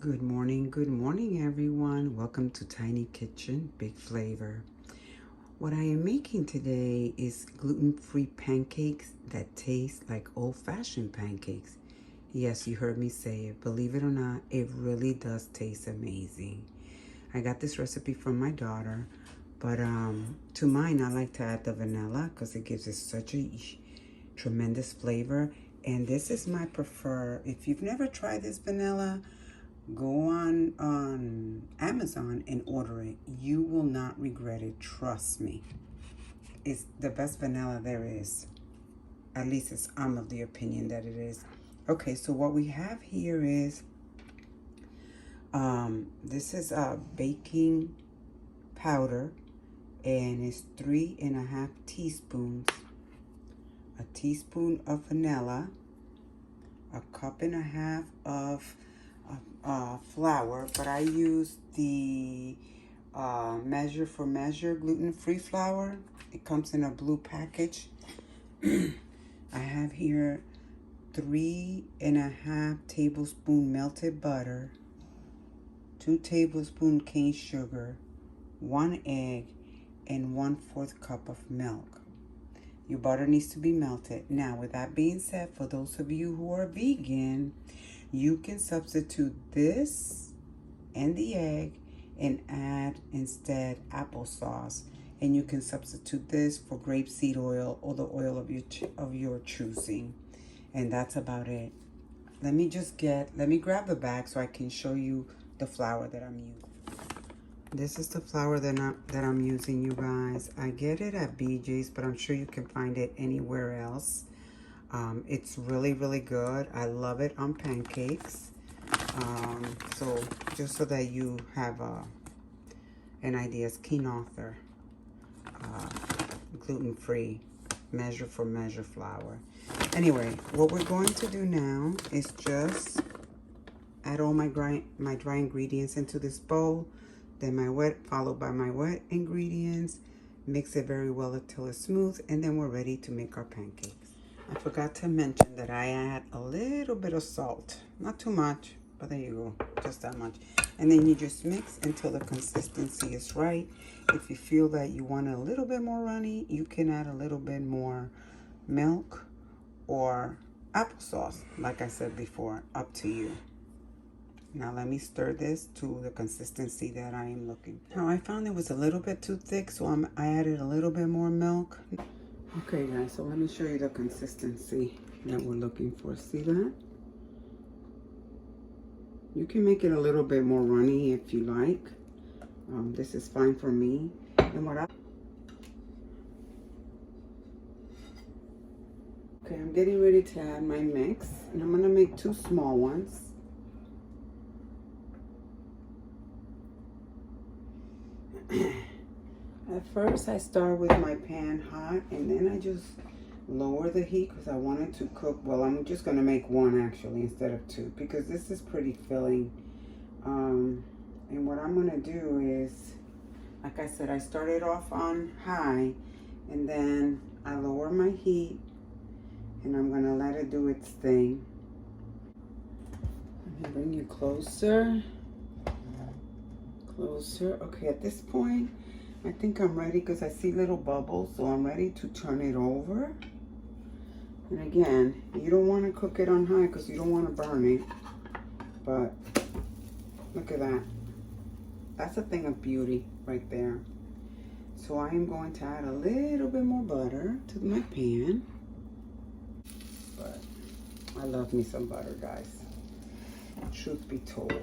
Good morning everyone. Welcome to Tiny Kitchen, Big Flavor. What I am making today is gluten-free pancakes that taste like old-fashioned pancakes. Yes, you heard me say it. Believe it or not, it really does taste amazing. I got this recipe from my daughter, but to mine I like to add the vanilla because it gives it such a tremendous flavor. And this is my preferred. If you've never tried this vanilla, go on Amazon and order it. You will not regret it. Trust me. It's the best vanilla there is. At least I'm of the opinion that it is. Okay, so what we have here is this is a baking powder, and it's 3.5 teaspoons. A teaspoon of vanilla, a 1.5 cups of flour, but I use the Measure for Measure gluten-free flour. It comes in a blue package. I have here 3.5 tablespoons melted butter, 2 tablespoons cane sugar, 1 egg, and 1/4 cup of milk. Your butter needs to be melted. Now, with that being said, for those of you who are vegan, you can substitute this and the egg and add instead applesauce. And you can substitute this for grapeseed oil or the oil of your choosing. And that's about it. Let me grab the bag so I can show you the flour that I'm using. This is the flour that I'm using, you guys. I get it at BJ's, but I'm sure you can find it anywhere else. It's really, really good. I love it on pancakes. So just so that you have an idea, it's King Arthur gluten-free Measure for Measure flour. Anyway, what we're going to do now is just add all my dry ingredients into this bowl. Then my wet, followed by my wet ingredients. Mix it very well until it's smooth, and then we're ready to make our pancakes. I forgot to mention that I add a little bit of salt. Not too much, but there you go, just that much. And then you just mix until the consistency is right. If you feel that you want it a little bit more runny, you can add a little bit more milk or applesauce, like I said before, up to you. Now let me stir this to the consistency that I am looking for. Now I found it was a little bit too thick, so I added a little bit more milk. Okay guys, so let me show you the consistency that we're looking for. See that? You can make it a little bit more runny if you like. This is fine for me. And okay, I'm getting ready to add my mix, and I'm gonna make 2 small ones. At first I start with my pan hot, and then I just lower the heat because I want it to cook. Well, I'm just going to make 1 actually instead of 2 because this is pretty filling. And what I'm going to do is, like I said, I started off on high, and then I lower my heat, and I'm going to let it do its thing. Let me bring you closer. Okay, at this point I think I'm ready because I see little bubbles, so I'm ready to turn it over. And again, you don't want to cook it on high because you don't want to burn it, but look at that. That's a thing of beauty right there. So I am going to add a little bit more butter to my pan, but I love me some butter, guys, truth be told.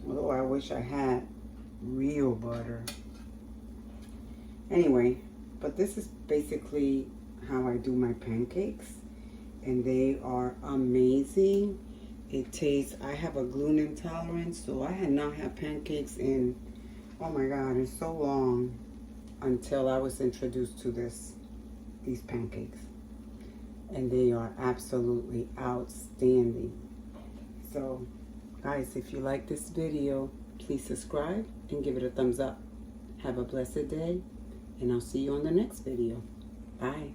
Although I wish I had real butter. Anyway, but this is basically how I do my pancakes, and they are amazing. It tastes, I have a gluten intolerance, so I had not had pancakes in, oh my God, it's so long until I was introduced to these pancakes. And they are absolutely outstanding. So guys, if you like this video, please subscribe and give it a thumbs up. Have a blessed day, and I'll see you on the next video. Bye.